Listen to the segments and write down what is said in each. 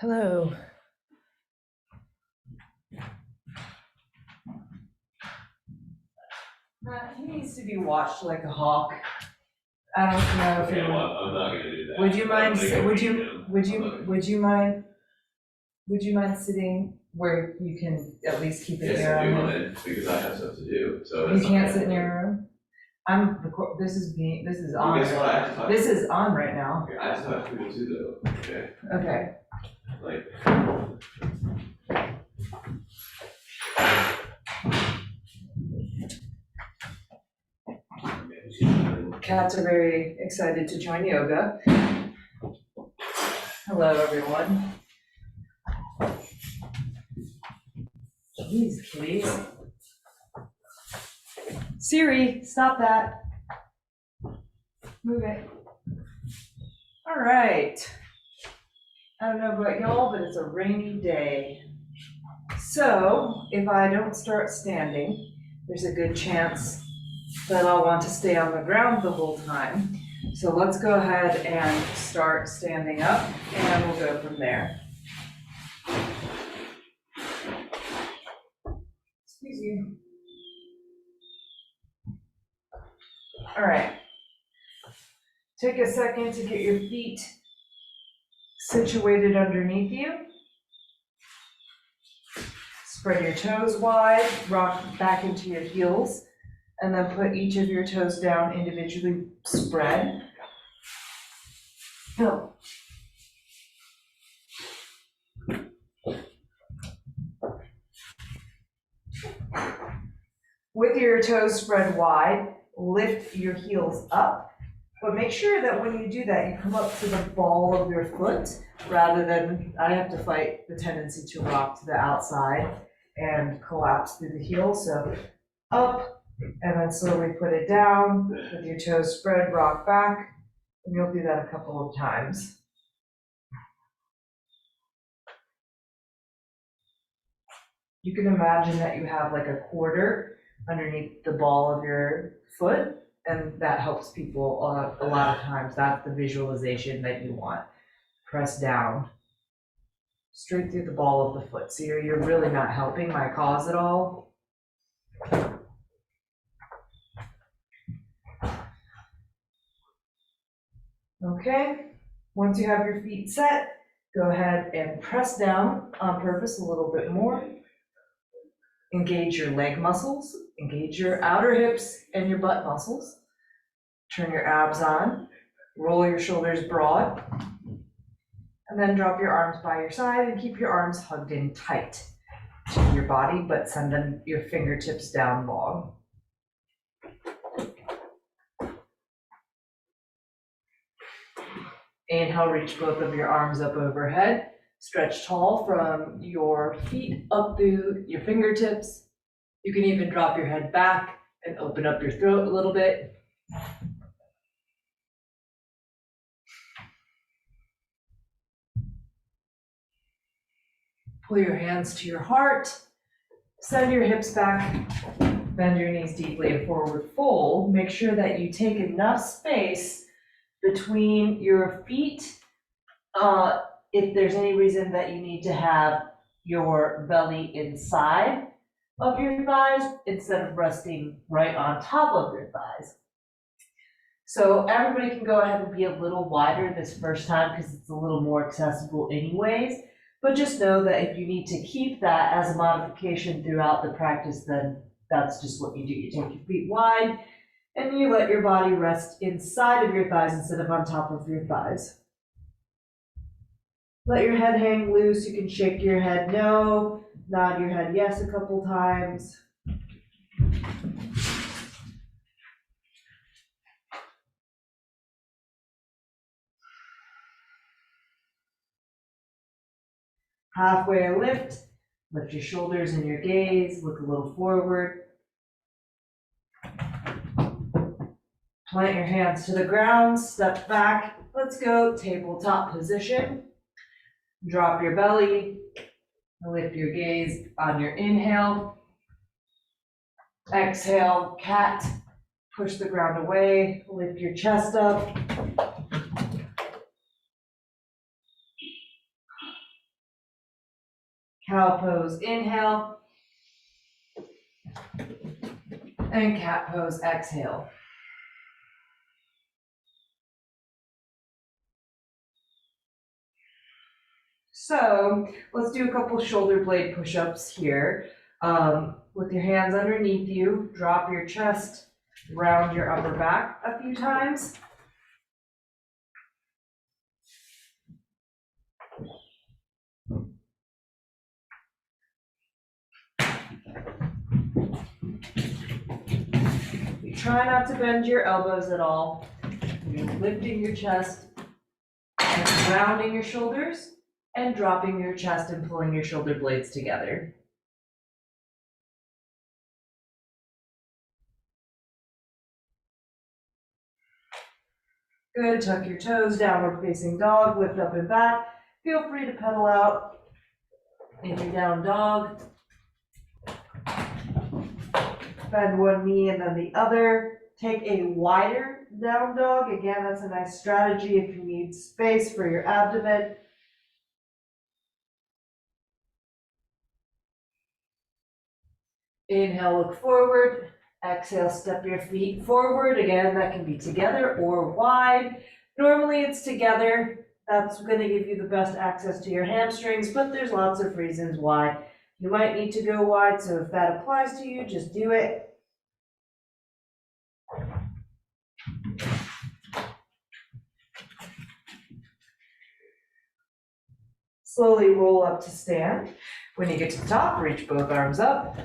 Hello. He needs to be watched like a hawk. I don't know if Okay, you well, I'm not gonna do that. would you mind Would you mind sitting where you can at least keep an Yes, ear I do on him? mind, because I have stuff to do, so. You can't sit in your room? This is on. Well, guess what, I have to talk. This is on right now. Okay, I have to talk to people too, though, okay, Okay. like. Cats are very excited to join yoga. Hello, everyone. Jeez, please. Siri, stop that. Move it. All right. I don't know about y'all, but it's a rainy day. So if I don't start standing, there's a good chance that I'll want to stay on the ground the whole time. So let's go ahead and start standing up and we'll go from there. Excuse you. All right. Take a second to get your feet situated underneath you. Spread your toes wide, rock back into your heels, and then put each of your toes down individually spread. Go. With your toes spread wide, lift your heels up, but make sure that when you do that, you come up to the ball of your foot rather than, I have to fight the tendency to rock to the outside and collapse through the heel. So up, and then slowly put it down with your toes spread, rock back, and you'll do that a couple of times. You can imagine that you have like a quarter underneath the ball of your foot, and that helps people a lot of times. That's the visualization that you want. Press down straight through the ball of the foot. So you're really not helping my cause at all. Okay, once you have your feet set, go ahead and press down on purpose a little bit more. Engage your leg muscles, engage your outer hips and your butt muscles. Turn your abs on, roll your shoulders broad, and then drop your arms by your side and keep your arms hugged in tight to your body, but send them your fingertips down long. Inhale, reach both of your arms up overhead. Stretch tall from your feet up through your fingertips. You can even drop your head back and open up your throat a little bit. Pull your hands to your heart. Send your hips back. Bend your knees deeply and forward fold. Make sure that you take enough space between your feet. If there's any reason that you need to have your belly inside of your thighs instead of resting right on top of your thighs. So everybody can go ahead and be a little wider this first time because it's a little more accessible anyways. But just know that if you need to keep that as a modification throughout the practice, then that's just what you do. You take your feet wide and you let your body rest inside of your thighs instead of on top of your thighs. Let your head hang loose. You can shake your head no, nod your head yes a couple times. Halfway lift, lift your shoulders and your gaze, look a little forward. Plant your hands to the ground, step back. Let's go, tabletop position. Drop your belly, lift your gaze on your inhale. Exhale, cat, push the ground away, lift your chest up. Cow pose, inhale. And cat pose, exhale. So let's do a couple shoulder blade push-ups here. With your hands underneath you, drop your chest, round your upper back a few times. You try not to bend your elbows at all. You're lifting your chest and rounding your shoulders and dropping your chest and pulling your shoulder blades together. Good, tuck your toes, downward facing dog, lift up and back. Feel free to pedal out into down dog. Bend one knee and then the other. Take a wider down dog. Again, that's a nice strategy if you need space for your abdomen. Inhale, look forward. Exhale, step your feet forward. Again, that can be together or wide. Normally it's together. That's going to give you the best access to your hamstrings, but there's lots of reasons why you might need to go wide. So if that applies to you, just do it. Slowly roll up to stand. When you get to the top, reach both arms up.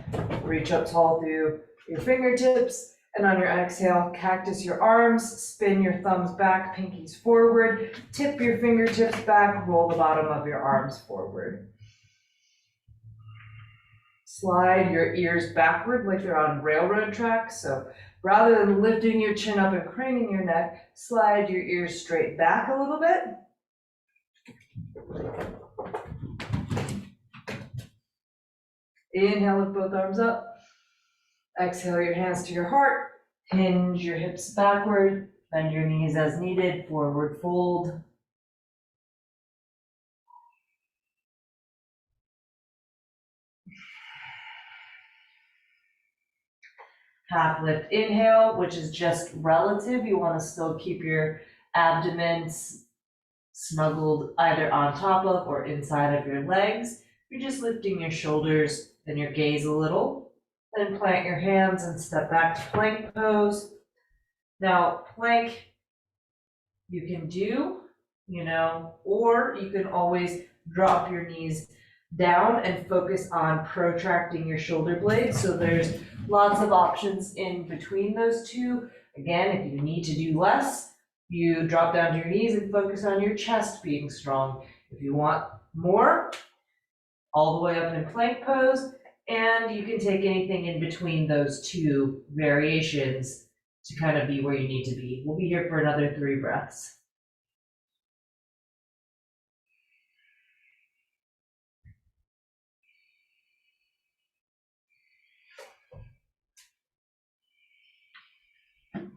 Reach up tall through your fingertips. And on your exhale, cactus your arms, spin your thumbs back, pinkies forward, tip your fingertips back, roll the bottom of your arms forward. Slide your ears backward like they're on railroad tracks. So rather than lifting your chin up and craning your neck, slide your ears straight back a little bit. Inhale, lift both arms up. Exhale your hands to your heart. Hinge your hips backward. Bend your knees as needed. Forward fold. Half lift inhale, which is just relative. You want to still keep your abdomen snuggled either on top of or inside of your legs. You're just lifting your shoulders and your gaze a little. Then plant your hands and step back to plank pose. Now, plank you can do, or you can always drop your knees down and focus on protracting your shoulder blades. So there's lots of options in between those two. Again, if you need to do less, you drop down to your knees and focus on your chest being strong. If you want more, all the way up in plank pose, and you can take anything in between those two variations to kind of be where you need to be. We'll be here for another 3 breaths.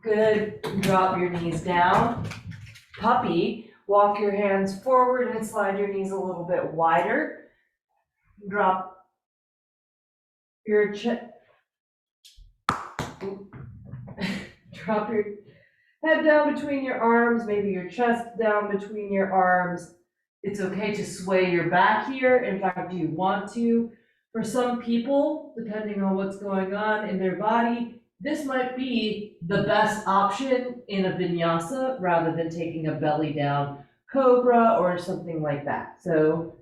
Good, drop your knees down. Puppy, walk your hands forward and slide your knees a little bit wider. Drop your drop your head down between your arms, maybe your chest down between your arms. It's okay to sway your back here. In fact, you want to. For some people, depending on what's going on in their body, this might be the best option in a vinyasa rather than taking a belly down cobra or something like that. So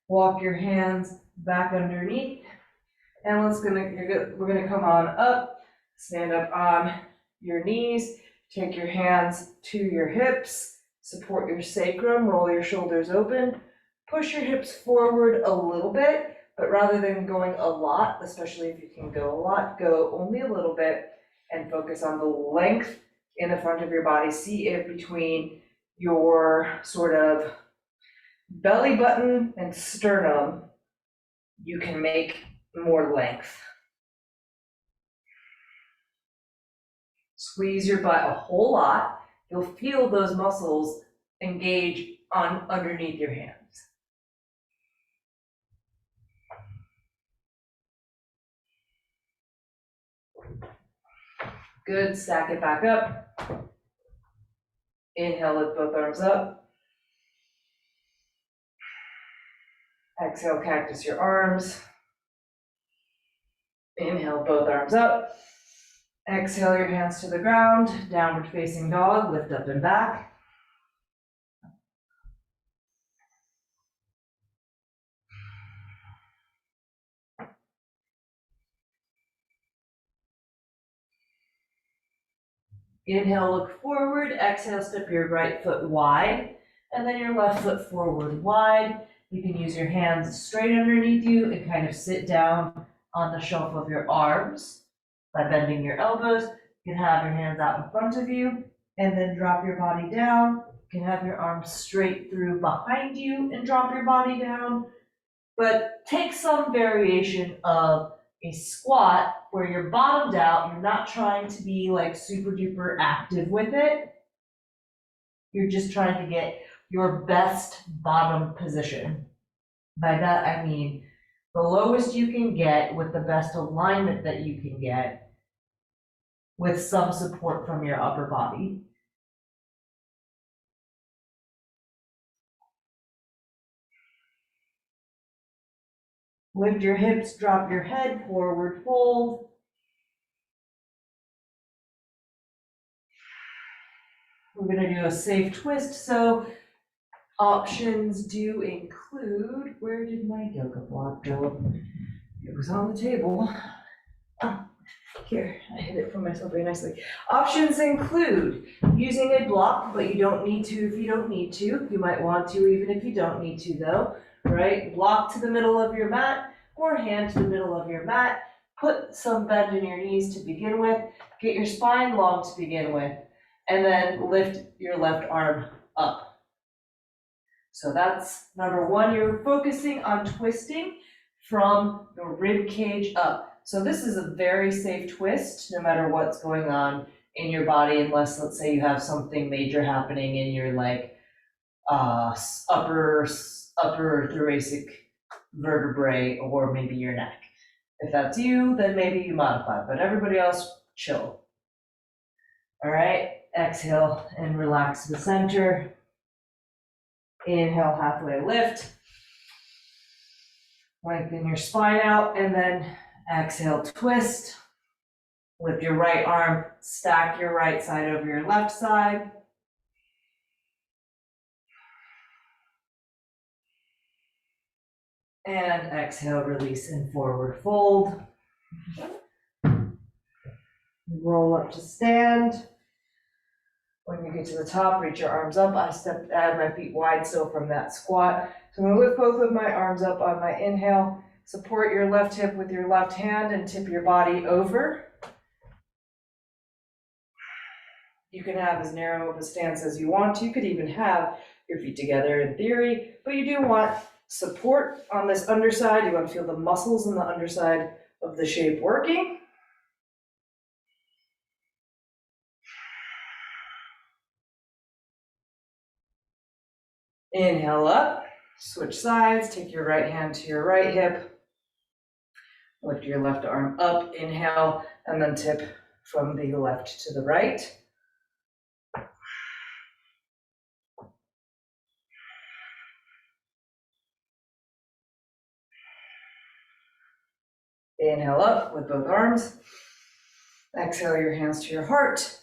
walk your hands back underneath, and we're gonna come on up, stand up on your knees, take your hands to your hips, support your sacrum, roll your shoulders open, push your hips forward a little bit, but rather than going a lot, especially if you can go a lot, go only a little bit and focus on the length in the front of your body. See it between your sort of belly button and sternum. you can make more length. Squeeze your butt a whole lot. You'll feel those muscles engage on underneath your hands. Good, stack it back up. Inhale, lift both arms up. Exhale, cactus your arms. Inhale, both arms up. Exhale your hands to the ground, downward facing dog, lift up and back. Inhale, look forward. Exhale, step your right foot wide, and then your left foot forward wide. You can use your hands straight underneath you and kind of sit down on the shelf of your arms by bending your elbows. You can have your hands out in front of you and then drop your body down. You can have your arms straight through behind you and drop your body down. But take some variation of a squat where you're bottomed out, you're not trying to be like super duper active with it. You're just trying to get your best bottom position. By that I mean the lowest you can get with the best alignment that you can get with some support from your upper body. Lift your hips, drop your head, forward fold. We're going to do a safe twist. So options do include, where did my yoga block go? It was on the table. Oh, here, I hid it from myself very nicely. Options include using a block, but you don't need to if you don't need to. You might want to even if you don't need to though, right? Block to the middle of your mat or hand to the middle of your mat. Put some bend in your knees to begin with. Get your spine long to begin with. And then lift your left arm up. So that's number one. You're focusing on twisting from the rib cage up. So this is a very safe twist, no matter what's going on in your body, unless let's say you have something major happening in your like upper thoracic vertebrae or maybe your neck. If that's you, then maybe you modify, but everybody else, chill. All right, exhale and relax to the center. Inhale, halfway lift. Lengthen your spine out, and then exhale, twist. Lift your right arm, stack your right side over your left side. And exhale, release and forward fold. Roll up to stand. When you get to the top, reach your arms up. I had my feet wide still from that squat. So I'm gonna lift both of my arms up on my inhale. Support your left hip with your left hand and tip your body over. You can have as narrow of a stance as you want to. You could even have your feet together in theory, but you do want support on this underside. You want to feel the muscles in the underside of the shape working. Inhale up, switch sides, take your right hand to your right hip. Lift your left arm up, inhale, and then tip from the left to the right. Inhale up with both arms. Exhale your hands to your heart.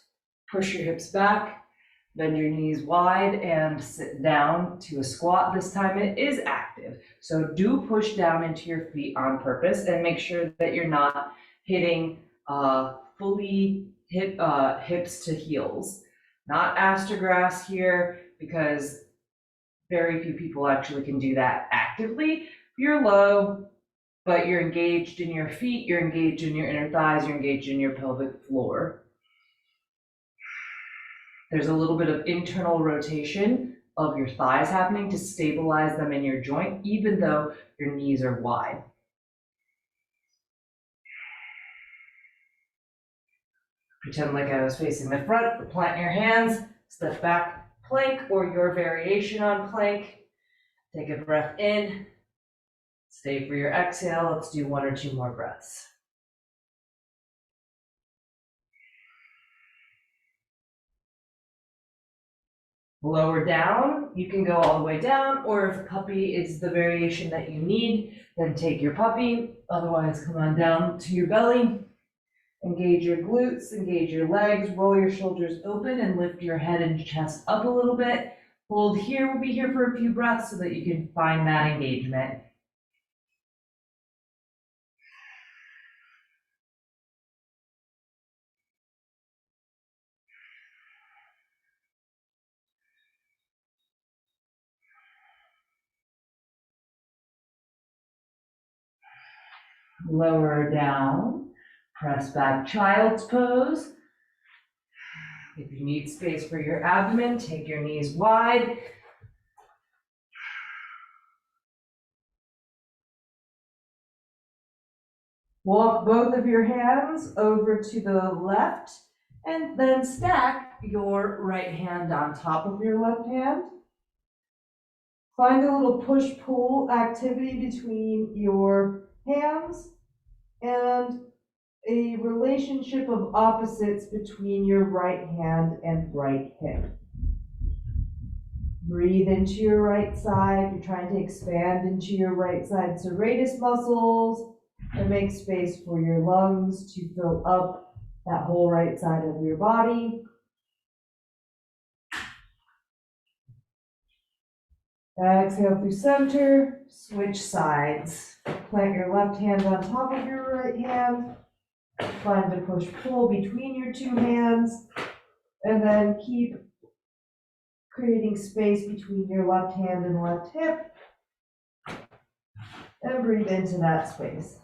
Push your hips back. Bend your knees wide and sit down to a squat. This time it is active. So do push down into your feet on purpose and make sure that you're not hitting fully hips to heels. Not astragas here, because very few people actually can do that actively. You're low, but you're engaged in your feet, you're engaged in your inner thighs, you're engaged in your pelvic floor. There's a little bit of internal rotation of your thighs happening to stabilize them in your joint, even though your knees are wide. Pretend like I was facing the front, plant your hands, step back, plank, or your variation on plank. Take a breath in, stay for your exhale. Let's do 1 or 2 more breaths. Lower down, you can go all the way down, or if puppy is the variation that you need, then take your puppy. Otherwise, come on down to your belly. Engage your glutes, engage your legs, roll your shoulders open and lift your head and chest up a little bit. Hold here, we'll be here for a few breaths so that you can find that engagement. Lower down, press back child's pose. If you need space for your abdomen, take your knees wide. Walk both of your hands over to the left and then stack your right hand on top of your left hand. Find a little push-pull activity between your hands and a relationship of opposites between your right hand and right hip. Breathe into your right side. You're trying to expand into your right side serratus muscles and make space for your lungs to fill up that whole right side of your body. Exhale through center, switch sides. Plant your left hand on top of your right hand. Find the push-pull between your 2 hands, and then keep creating space between your left hand and left hip, and breathe into that space.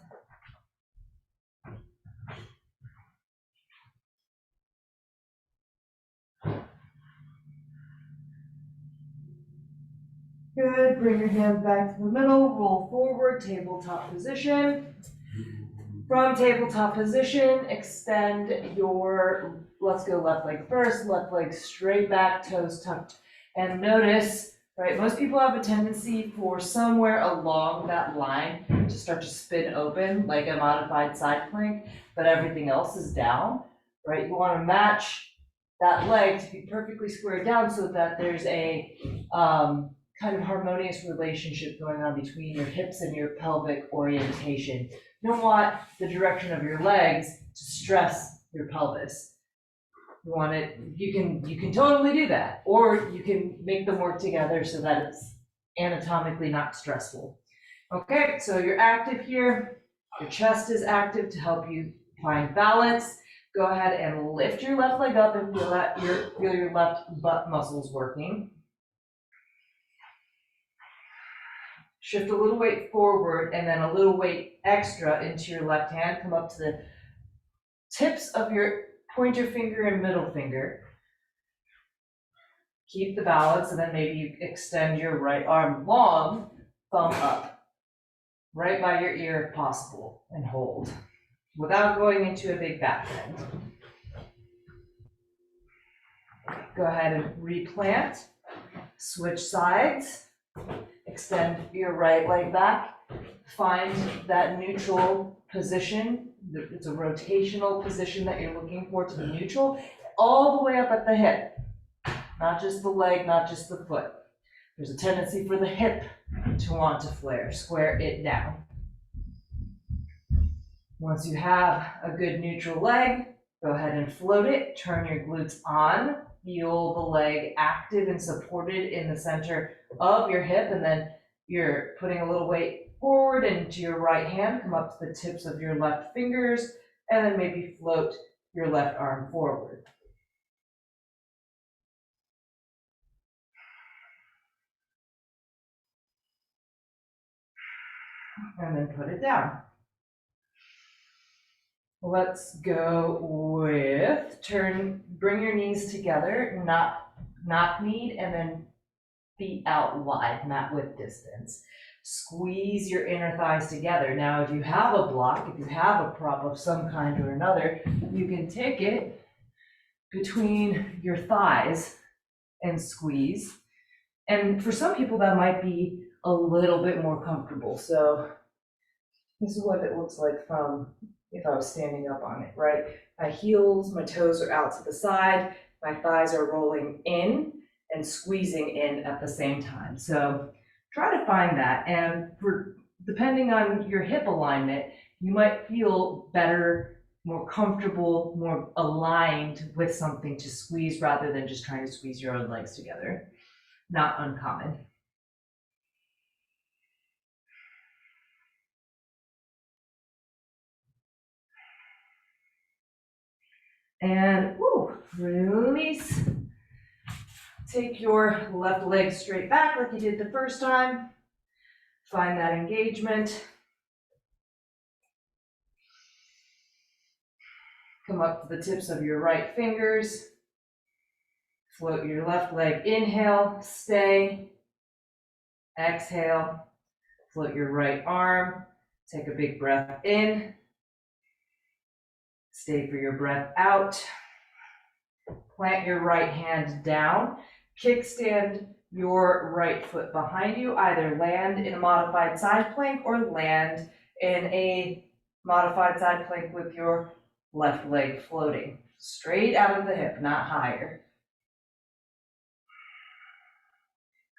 Good, bring your hands back to the middle, roll forward, tabletop position. From tabletop position, extend your, let's go left leg first, left leg straight back, toes tucked. And notice, right, most people have a tendency for somewhere along that line to start to spin open like a modified side plank, but everything else is down, right? You want to match that leg to be perfectly squared down so that there's a kind of harmonious relationship going on between your hips and your pelvic orientation. You don't want the direction of your legs to stress your pelvis. You want it, you can totally do that, or you can make them work together so that it's anatomically not stressful. Okay, so you're active here. Your chest is active to help you find balance. Go ahead and lift your left leg up and feel your left butt muscles working. Shift a little weight forward and then a little weight extra into your left hand. Come up to the tips of your pointer finger and middle finger. Keep the balance, and then maybe you extend your right arm long, thumb up, right by your ear if possible, and hold, without going into a big back bend. Go ahead and replant, switch sides. Extend your right leg back, find that neutral position. It's a rotational position that you're looking for to be neutral, all the way up at the hip. Not just the leg, not just the foot. There's a tendency for the hip to want to flare. Square it down. Once you have a good neutral leg, go ahead and float it. Turn your glutes on. Feel the leg active and supported in the center of your hip, and then you're putting a little weight forward into your right hand. Come up to the tips of your left fingers, and then maybe float your left arm forward. And then put it down. Let's go with bring your knees together, knock knee, and then feet out wide, mat width distance. Squeeze your inner thighs together. Now, if you have a block, if you have a prop of some kind or another, you can take it between your thighs and squeeze. And for some people, that might be a little bit more comfortable. So this is what it looks like from if I was standing up on it, right? My heels, my toes are out to the side, my thighs are rolling in and squeezing in at the same time. So try to find that. And for depending on your hip alignment, you might feel better, more comfortable, more aligned with something to squeeze rather than just trying to squeeze your own legs together. Not uncommon. And woo, release. Take your left leg straight back like you did the first time. Find that engagement. Come up to the tips of your right fingers. Float your left leg, inhale, stay. Exhale, float your right arm. Take a big breath in. Stay for your breath out. Plant your right hand down. Kickstand your right foot behind you. Either land in a modified side plank or land in a modified side plank with your left leg floating straight out of the hip, not higher.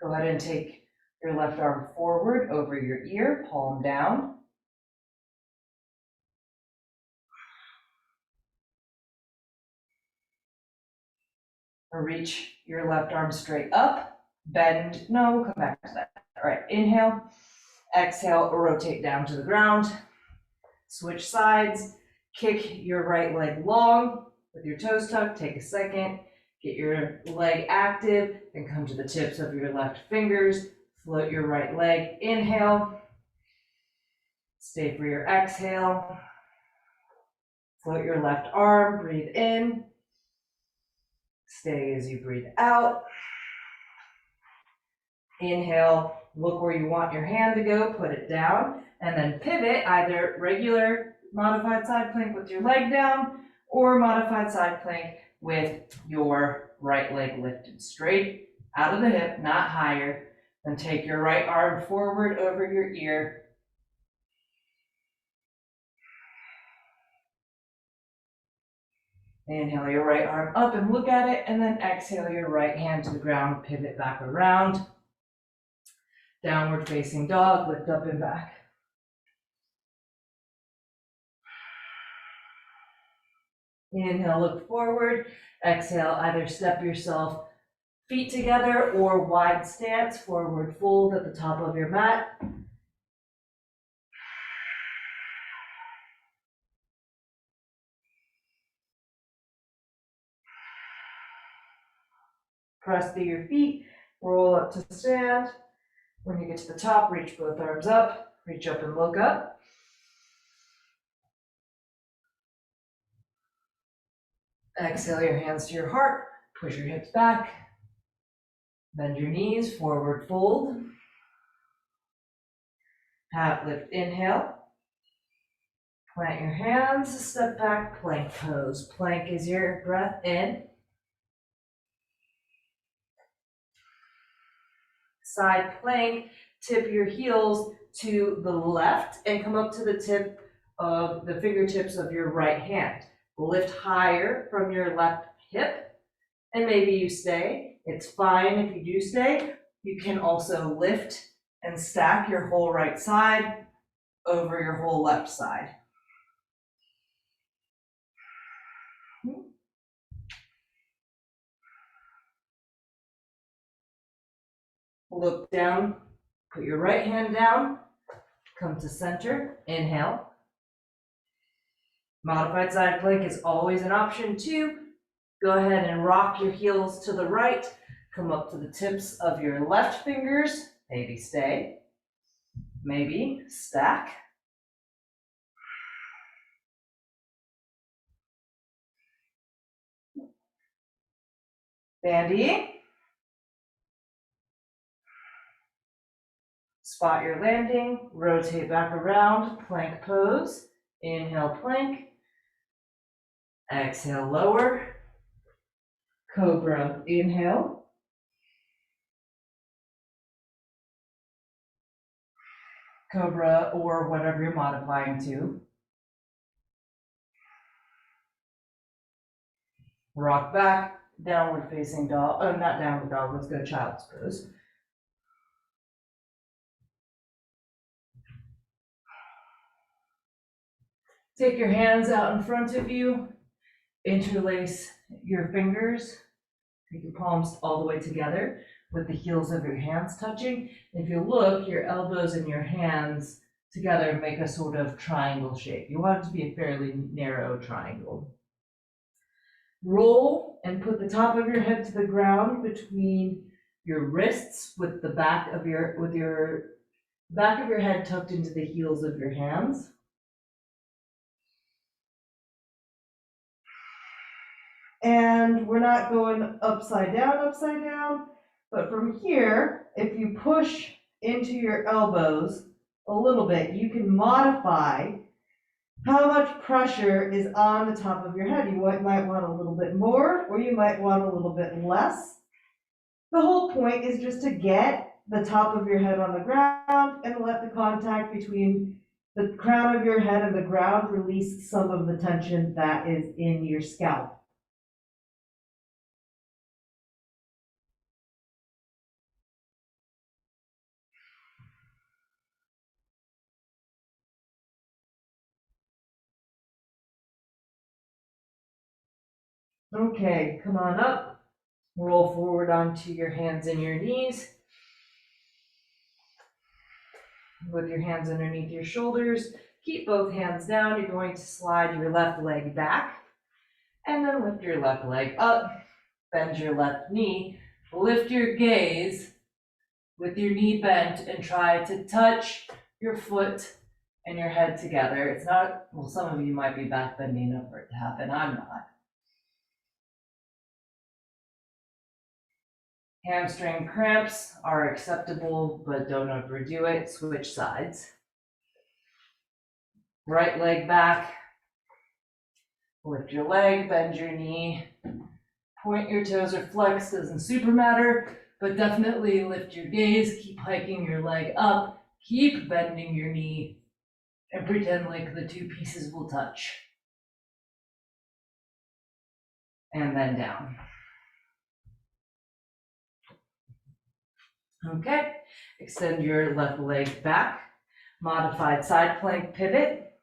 Go ahead and take your left arm forward over your ear, palm down. Or reach your left arm straight up, bend, no, we'll come back to that. All right, inhale, exhale, rotate down to the ground. Switch sides, kick your right leg long with your toes tucked, take a second, get your leg active, and come to the tips of your left fingers. Float your right leg, inhale, stay for your exhale. Float your left arm, breathe in, stay as you breathe out. Inhale, look where you want your hand to go, put it down, and then pivot, either regular modified side plank with your leg down, or modified side plank with your right leg lifted straight out of the hip, not higher. Then take your right arm forward over your ear. Inhale your right arm up and look at it, and then exhale your right hand to the ground, pivot back around. Downward facing dog, lift up and back. Inhale, look forward. Exhale, either step yourself feet together or wide stance, forward fold at the top of your mat. Press through your feet, roll up to stand. When you get to the top, reach both arms up, reach up and look up. Exhale your hands to your heart, push your hips back. Bend your knees, forward fold. Half lift, inhale. Plant your hands, step back, plank pose. Plank is your breath in. Side plank, tip your heels to the left and come up to the tip of the fingertips of your right hand. Lift higher from your left hip, and maybe you stay. It's fine if you do stay. You can also lift and stack your whole right side over your whole left side. Look down, put your right hand down, come to center, inhale. Modified side plank is always an option too. Go ahead and rock your heels to the right, come up to the tips of your left fingers, maybe stay, maybe stack. Bandy. Spot your landing, rotate back around, plank pose. Inhale, plank. Exhale, lower. Cobra, inhale. Cobra or whatever you're modifying to. Rock back, downward facing dog, oh, not downward dog, let's go child's pose. Take your hands out in front of you, interlace your fingers, take your palms all the way together with the heels of your hands touching. If you look, your elbows and your hands together make a sort of triangle shape. You want it to be a fairly narrow triangle. Roll and put the top of your head to the ground between your wrists with the back of your head tucked into the heels of your hands. And we're not going upside down, but from here, if you push into your elbows a little bit, you can modify how much pressure is on the top of your head. You might want a little bit more, or you might want a little bit less. The whole point is just to get the top of your head on the ground and let the contact between the crown of your head and the ground release some of the tension that is in your scalp. Okay, come on up. Roll forward onto your hands and your knees. With your hands underneath your shoulders, keep both hands down. You're going to slide your left leg back and then lift your left leg up. Bend your left knee. Lift your gaze with your knee bent and try to touch your foot and your head together. It's not, well, some of you might be back bending enough for it to happen. I'm not. Hamstring cramps are acceptable, but don't overdo it. Switch sides. Right leg back. Lift your leg, bend your knee. Point your toes or flex, doesn't super matter, but definitely lift your gaze. Keep hiking your leg up. Keep bending your knee and pretend like the two pieces will touch. And then down. Okay, extend your left leg back. Modified side plank pivot.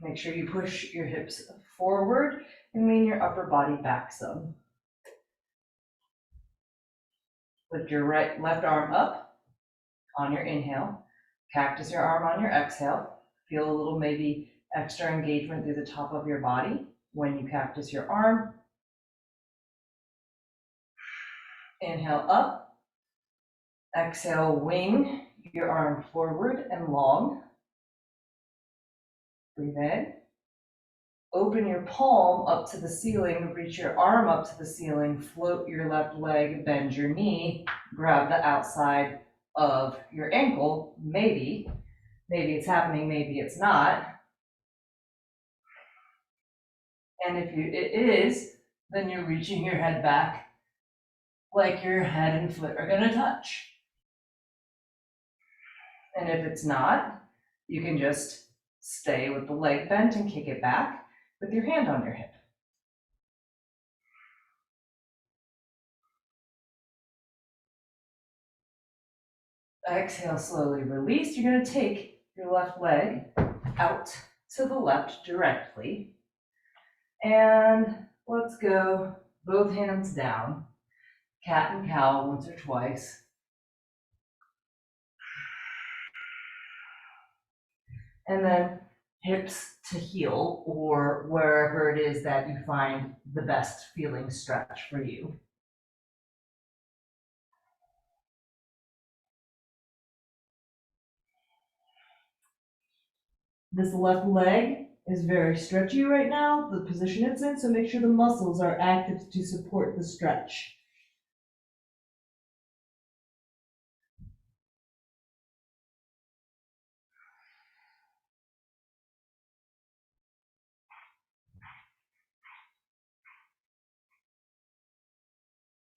Make sure you push your hips forward and lean your upper body back some. Lift your left arm up on your inhale. Cactus your arm on your exhale. Feel a little maybe extra engagement through the top of your body when you cactus your arm. Inhale up. Exhale, wing your arm forward and long. Breathe in. Open your palm up to the ceiling, reach your arm up to the ceiling, float your left leg, bend your knee, grab the outside of your ankle, maybe it's happening, maybe it's not. And if it is, then you're reaching your head back like your head and foot are gonna touch. And if it's not, you can just stay with the leg bent and kick it back with your hand on your hip. Exhale, slowly release. You're going to take your left leg out to the left directly. And let's go both hands down. Cat and cow once or twice. And then hips to heel, or wherever it is that you find the best feeling stretch for you. This left leg is very stretchy right now, the position it's in, so make sure the muscles are active to support the stretch.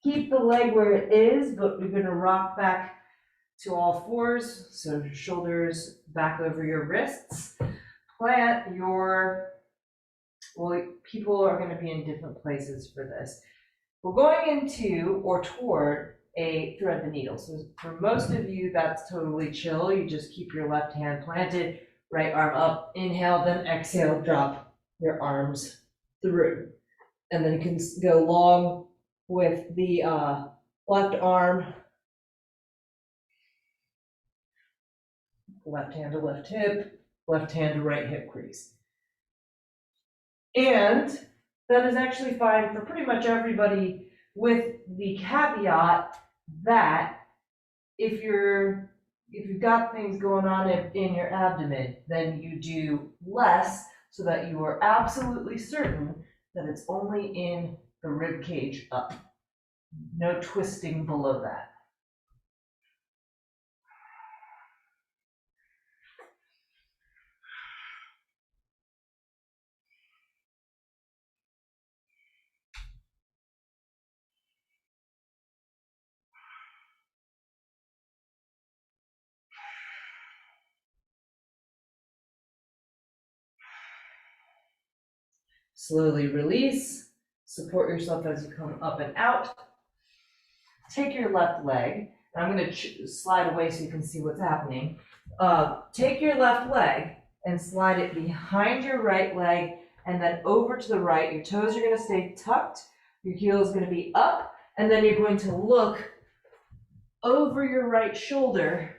Keep the leg where it is, but we're gonna rock back to all fours, so shoulders back over your wrists. Plant your, well, people are gonna be in different places for this. We're going into or toward a thread the needle. So for most of you, that's totally chill. You just keep your left hand planted, right arm up, inhale, then exhale, drop your arms through. And then you can go long with the left arm, left hand to left hip, left hand to right hip crease. And that is actually fine for pretty much everybody, with the caveat that if you've got things going on in your abdomen, then you do less so that you are absolutely certain that it's only in the rib cage up. No twisting below that. Slowly release, support yourself as you come up and out. Take your left leg, and I'm gonna slide away so you can see what's happening. Take your left leg and slide it behind your right leg and then over to the right. Your toes are gonna stay tucked, your heel is gonna be up, and then you're going to look over your right shoulder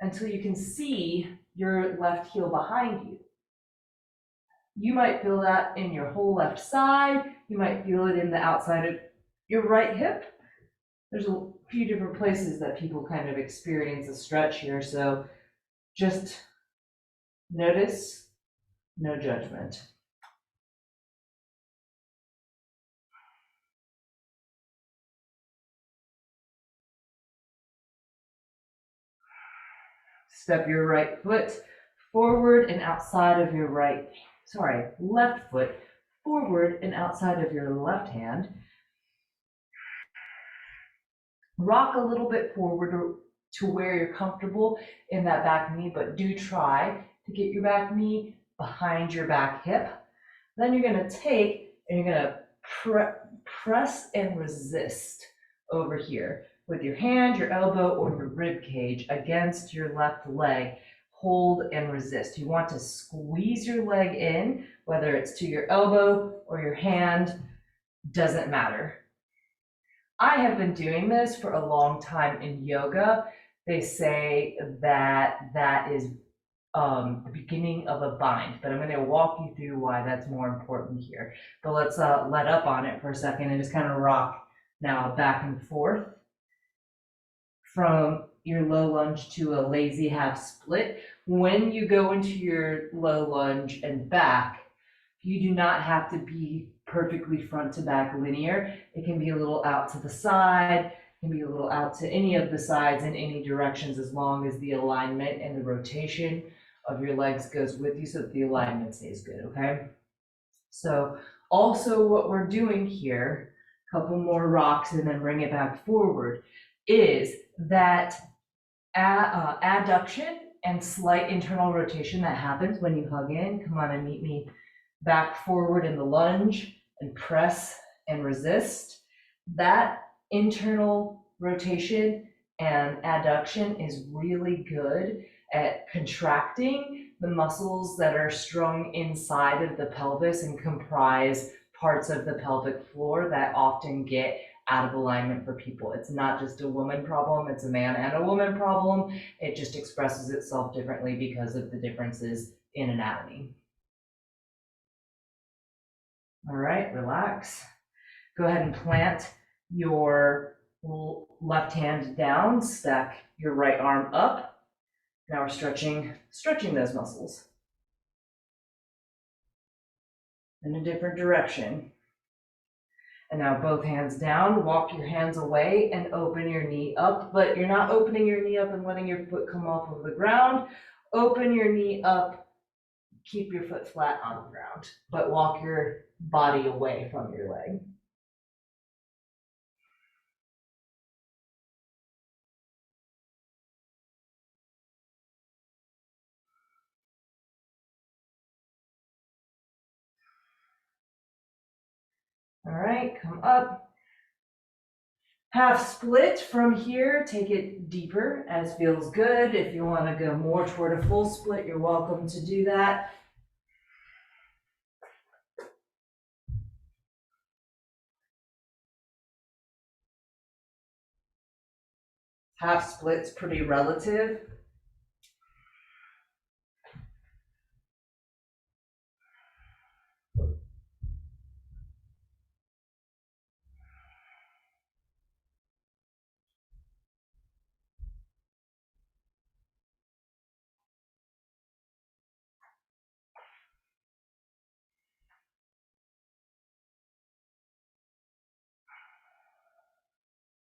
until you can see your left heel behind you. You might feel that in your whole left side. You might feel it in the outside of your right hip. There's a few different places that people kind of experience a stretch here, so just notice, no judgment. Step your right foot forward and outside of your left foot forward and outside of your left hand. Rock a little bit forward to where you're comfortable in that back knee, but do try to get your back knee behind your back hip. Then you're gonna take and you're gonna press and resist over here with your hand, your elbow, or your rib cage against your left leg. Hold and resist. You want to squeeze your leg in, whether it's to your elbow or your hand, doesn't matter. I have been doing this for a long time in yoga. They say that that is the beginning of a bind, but I'm going to walk you through why that's more important here. But let's let up on it for a second and just kind of rock now back and forth from your low lunge to a lazy half split. When you go into your low lunge and back, you do not have to be perfectly front to back linear. It can be a little out to the side, it can be a little out to any of the sides in any directions, as long as the alignment and the rotation of your legs goes with you so that the alignment stays good, okay? So also what we're doing here, a couple more rocks and then bring it back forward, is that adduction and slight internal rotation that happens when you hug in. Come on and meet me back forward in the lunge and press and resist. That internal rotation and adduction is really good at contracting the muscles that are strung inside of the pelvis and comprise parts of the pelvic floor that often get out of alignment for people. It's not just a woman problem, it's a man and a woman problem. It just expresses itself differently because of the differences in anatomy. All right, relax. Go ahead and plant your left hand down, stack your right arm up. Now we're stretching those muscles in a different direction. And now both hands down, walk your hands away and open your knee up, but you're not opening your knee up and letting your foot come off of the ground. Open your knee up, keep your foot flat on the ground, but walk your body away from your leg. All right, come up. Half split from here, take it deeper as feels good. If you want to go more toward a full split, you're welcome to do that. Half split's pretty relative.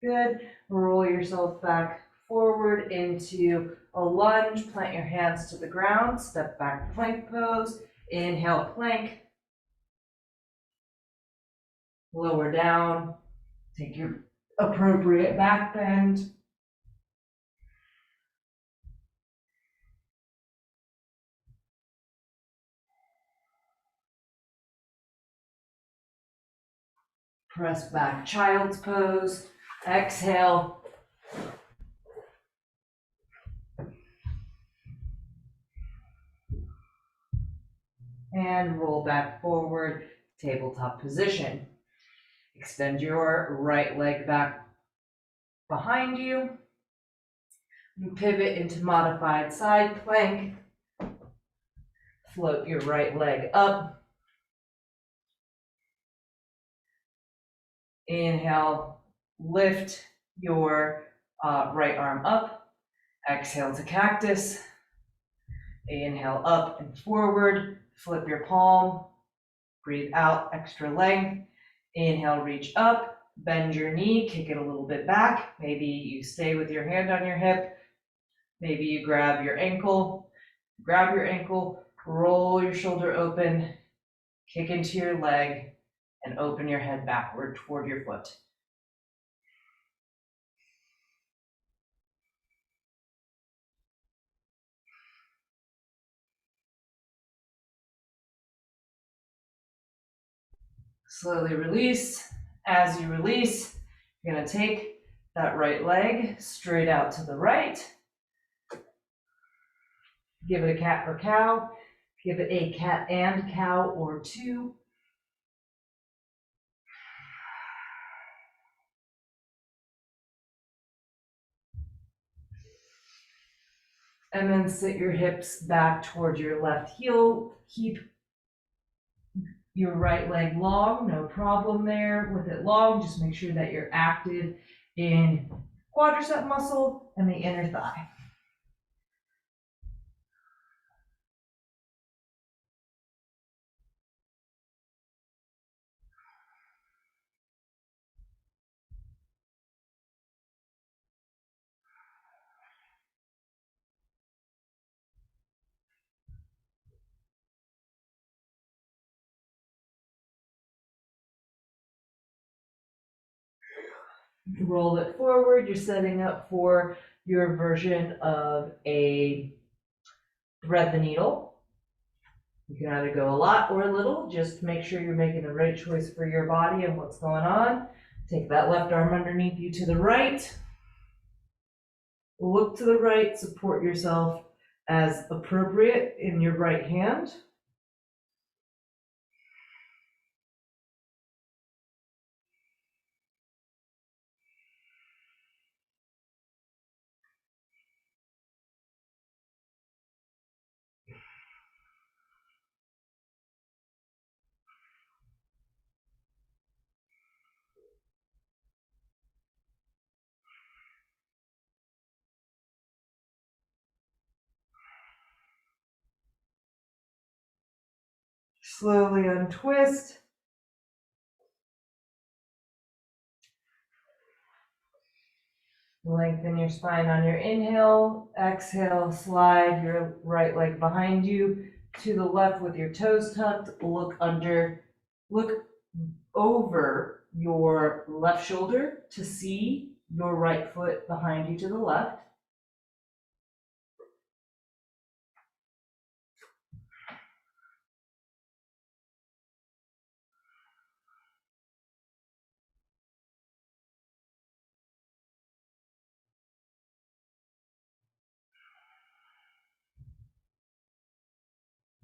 Good. Roll yourself back forward into a lunge. Plant your hands to the ground. Step back plank pose. Inhale, plank. Lower down. Take your appropriate back bend. Press back, child's pose. Exhale. And roll back forward, tabletop position. Extend your right leg back behind you. And pivot into modified side plank. Float your right leg up. Inhale, lift your right arm up. Exhale to cactus. Inhale up and forward. Flip your palm. Breathe out, extra length. Inhale, reach up. Bend your knee, kick it a little bit back. Maybe you stay with your hand on your hip. Maybe you grab your ankle. Grab your ankle, roll your shoulder open, kick into your leg, and open your head backward toward your foot. Slowly release. As you release, you're going to take that right leg straight out to the right. Give it a cat or cow. Give it a cat and cow or two. And then sit your hips back toward your left heel. Keep your right leg long, no problem there with it long. Just make sure that you're active in quadricep muscle and the inner thigh. Roll it forward. You're setting up for your version of a thread the needle. You can either go a lot or a little. Just make sure you're making the right choice for your body and what's going on. Take that left arm underneath you to the right. Look to the right. Support yourself as appropriate in your right hand. Slowly untwist. Lengthen your spine on your inhale. Exhale, slide your right leg behind you to the left with your toes tucked. Look over your left shoulder to see your right foot behind you to the left.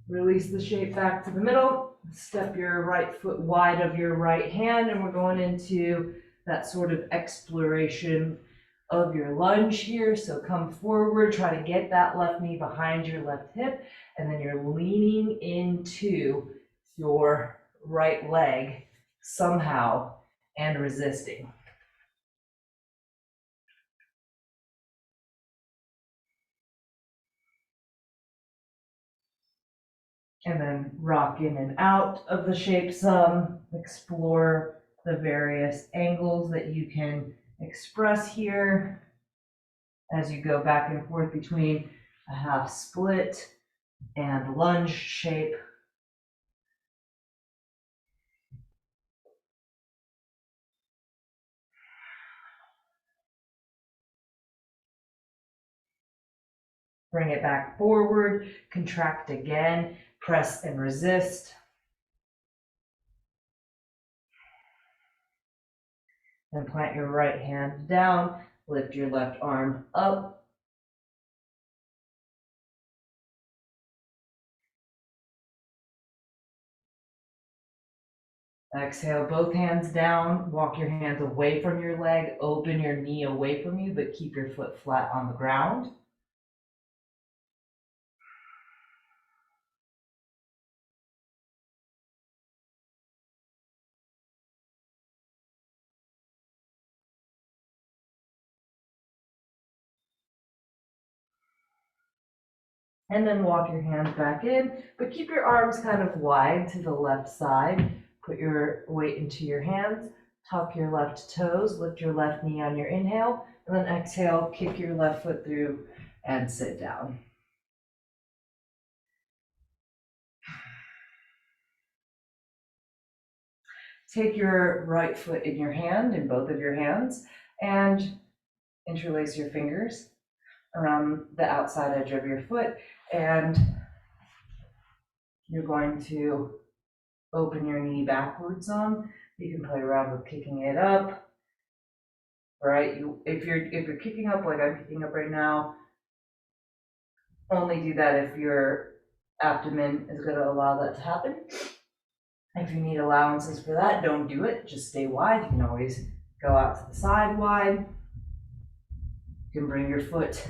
Release the shape back to the middle. Step your right foot wide of your right hand, and we're going into that sort of exploration of your lunge here. So come forward, try to get that left knee behind your left hip, and then you're leaning into your right leg somehow and resisting. And then rock in and out of the shape some, explore the various angles that you can express here as you go back and forth between a half split and lunge shape. Bring it back forward, contract again, press and resist. Then plant your right hand down, lift your left arm up. Exhale, both hands down, walk your hands away from your leg, open your knee away from you, but keep your foot flat on the ground. And then walk your hands back in, but keep your arms kind of wide to the left side. Put your weight into your hands, tuck your left toes, lift your left knee on your inhale, and then exhale, kick your left foot through and sit down. Take your right foot in your hand, in both of your hands, and interlace your fingers around the outside edge of your foot, and you're going to open your knee backwards some. You can play around with kicking it up, right? If you're kicking up like I'm kicking up right now, only do that if your abdomen is going to allow that to happen. If you need allowances for that, don't do it. Just stay wide. You can always go out to the side wide. You can bring your foot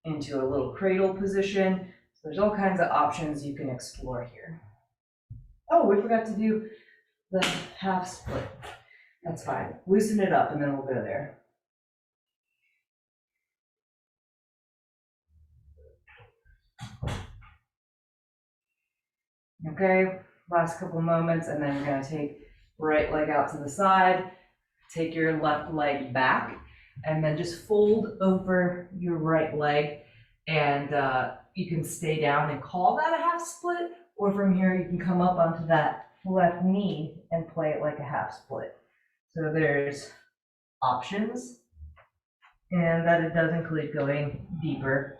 into a little cradle position. So there's all kinds of options you can explore here. Oh, we forgot to do the half split. That's fine. Loosen it up and then we'll go there. Okay, last couple moments, and then we're going to take right leg out to the side, take your left leg back, and then just fold over your right leg, and you can stay down and call that a half split, or from here you can come up onto that left knee and play it like a half split. So there's options, and that it does include going deeper.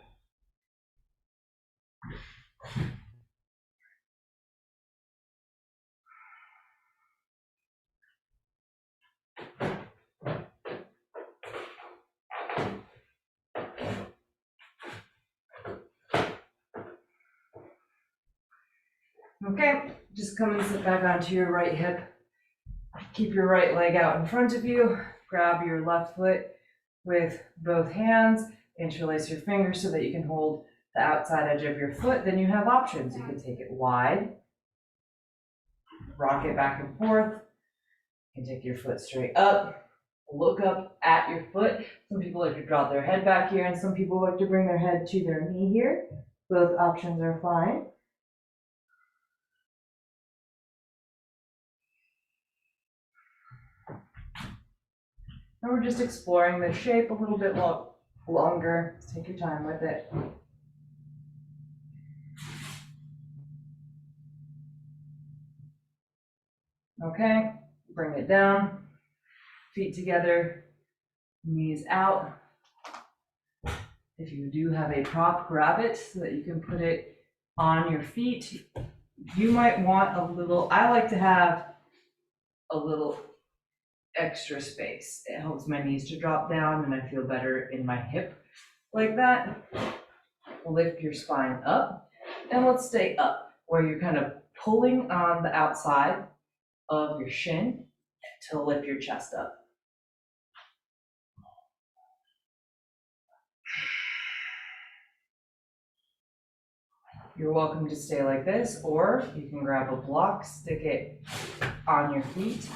Okay, just come and sit back onto your right hip. Keep your right leg out in front of you. Grab your left foot with both hands. Interlace your fingers so that you can hold the outside edge of your foot. Then you have options. You can take it wide, rock it back and forth. You can take your foot straight up, look up at your foot. Some people like to drop their head back here, and some people like to bring their head to their knee here. Both options are fine. And we're just exploring the shape a little bit longer. Take your time with it. Okay, bring it down, feet together, knees out. If you do have a prop, grab it so that you can put it on your feet. You might want a little, I like to have a little extra space. It helps my knees to drop down and I feel better in my hip like that. Lift your spine up And let's stay up, where you're kind of pulling on the outside of your shin to lift your chest up. You're welcome to stay like this, or you can grab a block, stick it on your feet,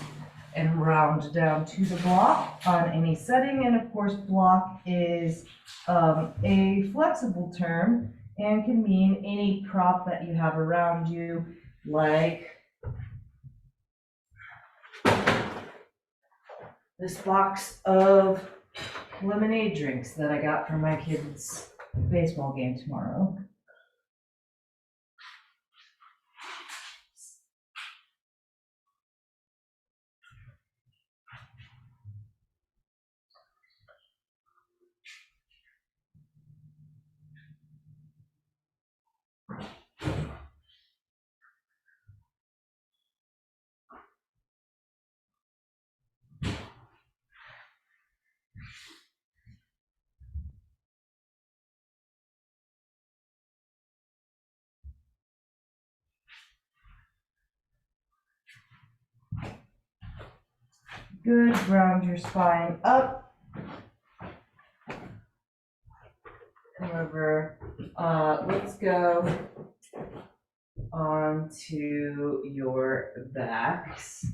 and round down to the block on any setting. And of course, block is a flexible term and can mean any prop that you have around you, like this box of lemonade drinks that I got for my kids' baseball game tomorrow. Good, round your spine up. Come over, let's go onto your backs.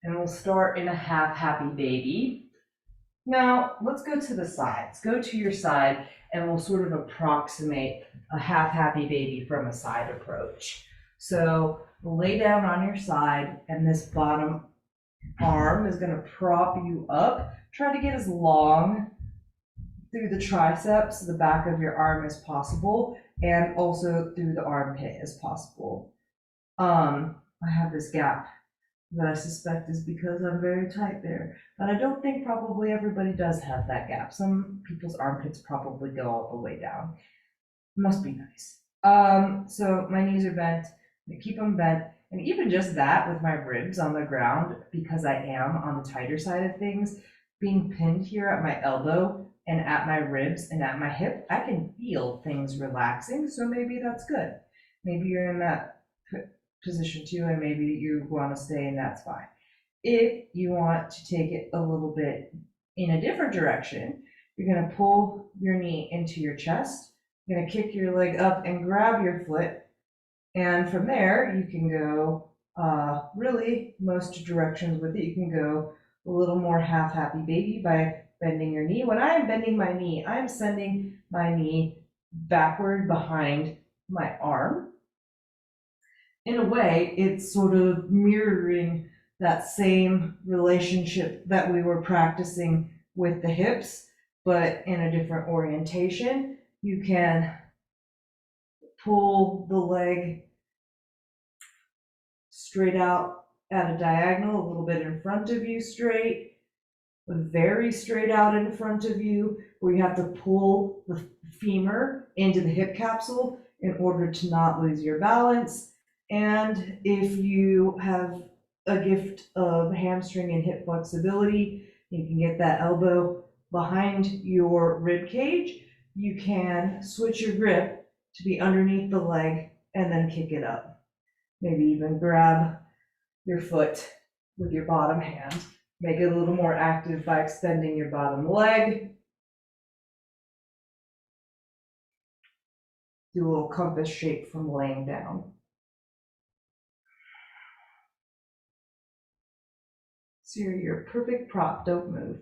And we'll start in a half happy baby. Now, let's go to the sides. Go to your side and we'll sort of approximate a half happy baby from a side approach. So lay down on your side and this bottom arm is gonna prop you up. Try to get as long through the triceps, the back of your arm as possible, and also through the armpit as possible. I have this gap that I suspect is because I'm very tight there. But I don't think probably everybody does have that gap. Some people's armpits probably go all the way down. Must be nice. So my knees are bent. I keep them bent. And even just that with my ribs on the ground, because I am on the tighter side of things, being pinned here at my elbow and at my ribs and at my hip, I can feel things relaxing. So maybe that's good. Maybe you're in that position too, and maybe you want to stay and that's fine. If you want to take it a little bit in a different direction, you're going to pull your knee into your chest, you're going to kick your leg up and grab your foot, and from there you can go really most directions with it. You can go a little more half happy baby by bending your knee. When I am bending my knee, I'm sending my knee backward behind my arm. In a way, it's sort of mirroring that same relationship that we were practicing with the hips, but in a different orientation. You can pull the leg straight out at a diagonal, a little bit in front of you straight, very straight out in front of you, where you have to pull the femur into the hip capsule in order to not lose your balance. And if you have a gift of hamstring and hip flexibility, you can get that elbow behind your rib cage. You can switch your grip to be underneath the leg and then kick it up. Maybe even grab your foot with your bottom hand. Make it a little more active by extending your bottom leg. Do a little compass shape from laying down. So you're your perfect prop, don't move.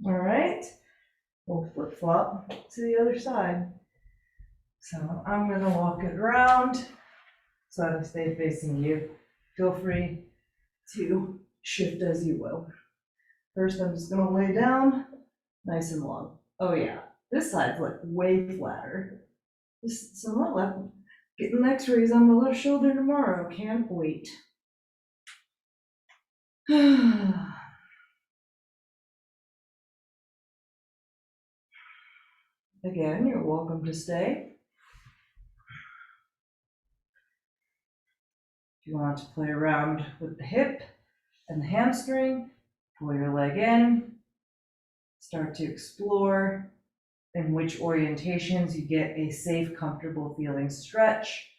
All right, we'll flip flop to the other side. So I'm gonna walk it around so I stay facing you. Feel free to shift as you will. First, I'm just gonna lay down nice and long. Oh yeah, this side's like way flatter. So my left, getting x-rays on my left shoulder tomorrow, can't wait. Again, you're welcome to stay. If you want to play around with the hip and the hamstring, pull your leg in, Start to explore in which orientations you get a safe, comfortable feeling stretch.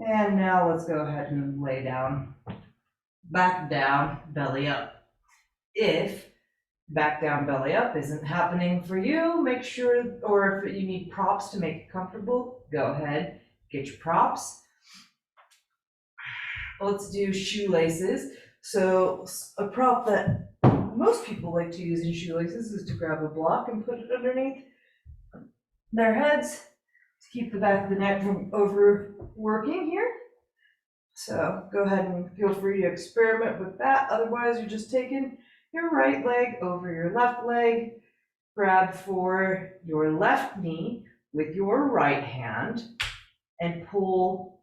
And now let's go ahead and lay down. Back down, belly up. If back down, belly up isn't happening for you, make sure, or if you need props to make it comfortable, go ahead, get your props. Let's do shoelaces. So a prop that most people like to use in shoelaces is to grab a block and put it underneath their heads to keep the back of the neck from overworking here. So go ahead and feel free to experiment with that. Otherwise, you're just taking your right leg over your left leg, grab for your left knee with your right hand, and pull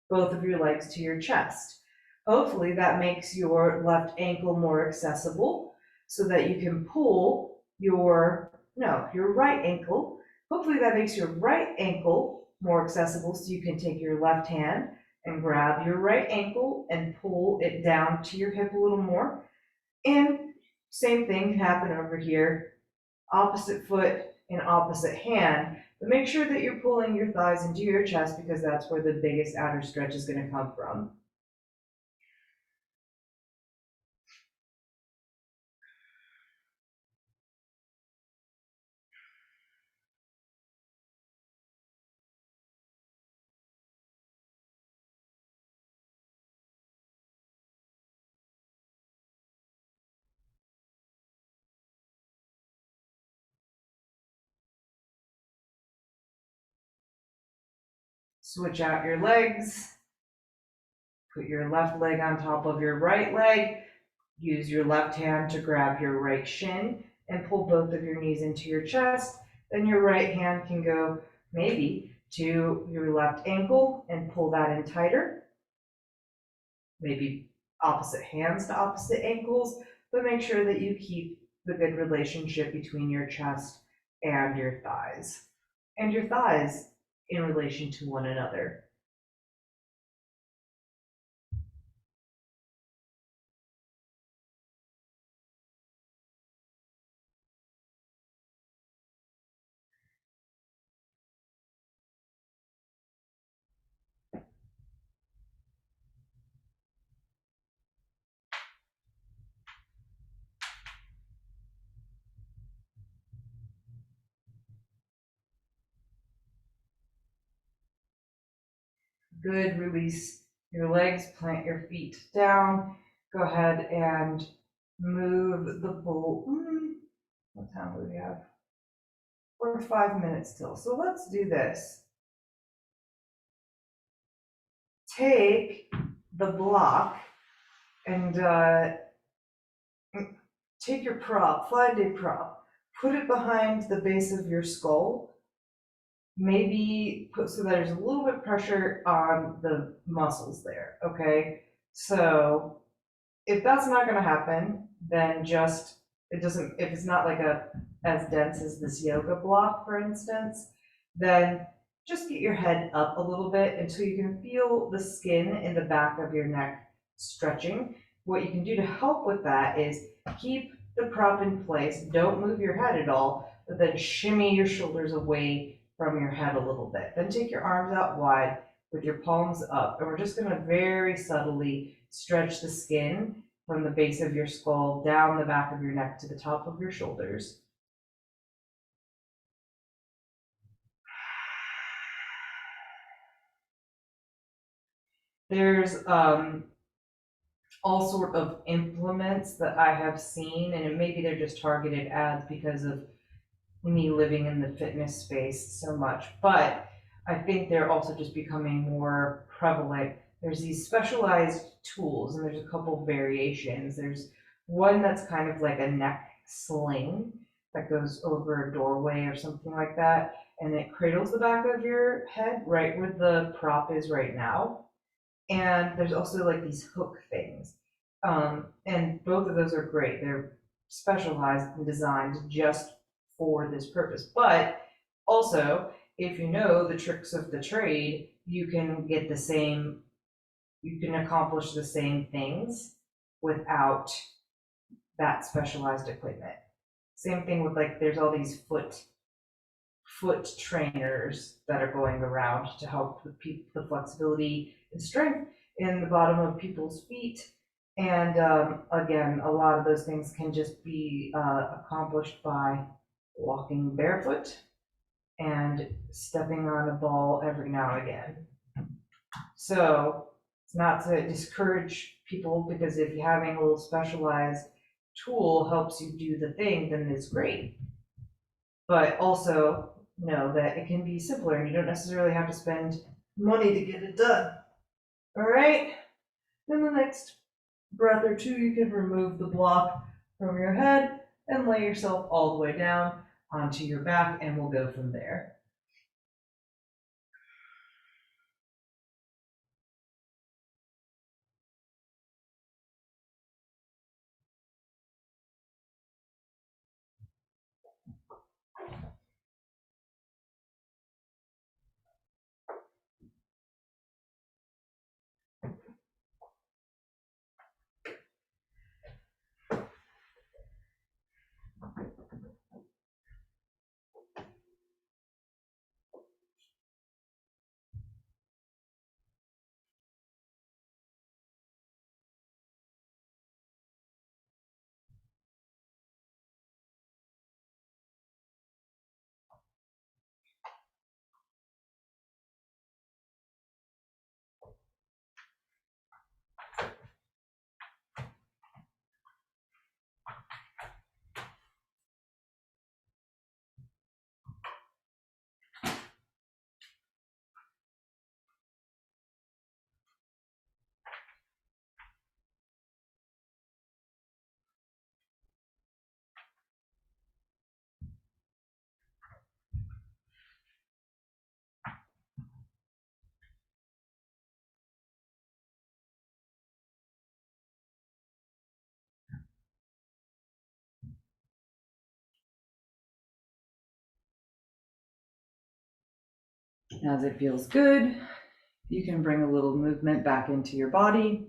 both of your legs to your chest. Hopefully that makes your left ankle more accessible so that you can pull your right ankle. Hopefully that makes your right ankle more accessible so you can take your left hand and grab your right ankle and pull it down to your hip a little more. And same thing can happen over here, opposite foot and opposite hand, but make sure that you're pulling your thighs into your chest because that's where the biggest outer stretch is going to come from. Switch out your legs. Put your left leg on top of your right leg. Use your left hand to grab your right shin and pull both of your knees into your chest. Then your right hand can go maybe to your left ankle and pull that in tighter. Maybe opposite hands to opposite ankles, but make sure that you keep the good relationship between your chest and your thighs in relation to one another. Good, release your legs, plant your feet down. Go ahead and move the bowl. What time do we have? We're 5 minutes still. So let's do this. Take the block and take your prop, find a prop, put it behind the base of your skull. Maybe put so there's a little bit of pressure on the muscles there, okay? So if that's not gonna happen, then just, if it's not like as dense as this yoga block, for instance, then just get your head up a little bit until you can feel the skin in the back of your neck stretching. What you can do to help with that is keep the prop in place, don't move your head at all, but then shimmy your shoulders away from your head a little bit. Then take your arms out wide with your palms up, and we're just gonna very subtly stretch the skin from the base of your skull down the back of your neck to the top of your shoulders. There's all sort of implements that I have seen, and maybe they're just targeted ads because of me living in the fitness space so much, but I think they're also just becoming more prevalent. There's these specialized tools, and there's a couple variations. There's one that's kind of like a neck sling that goes over a doorway or something like that, and it cradles the back of your head right where the prop is right now. And there's also like these hook things. And both of those are great. They're specialized and designed just for this purpose. But also, if you know the tricks of the trade, you can get the same, you can accomplish the same things without that specialized equipment. Same thing with like, there's all these foot trainers that are going around to help with the flexibility and strength in the bottom of people's feet. And again, a lot of those things can just be accomplished by walking barefoot and stepping on a ball every now and again. So it's not to discourage people, because if having a little specialized tool helps you do the thing, then it's great. But also know that it can be simpler and you don't necessarily have to spend money to get it done. All right? In the next breath or two, you can remove the block from your head and lay yourself all the way down onto your back, and we'll go from there. As it feels good, you can bring a little movement back into your body.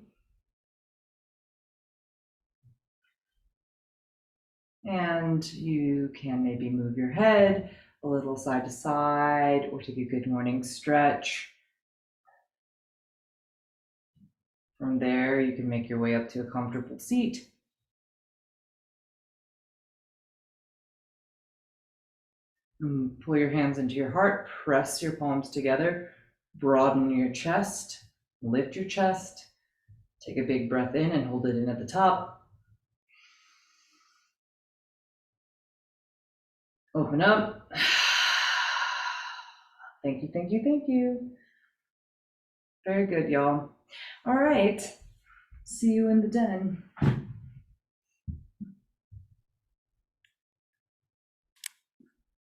And you can maybe move your head a little side to side or take a good morning stretch. From there, you can make your way up to a comfortable seat. Pull your hands into your heart, press your palms together, broaden your chest, lift your chest, take a big breath in and hold it in at the top. Open up. Thank you, thank you, thank you. Very good, y'all. All right, see you in the den.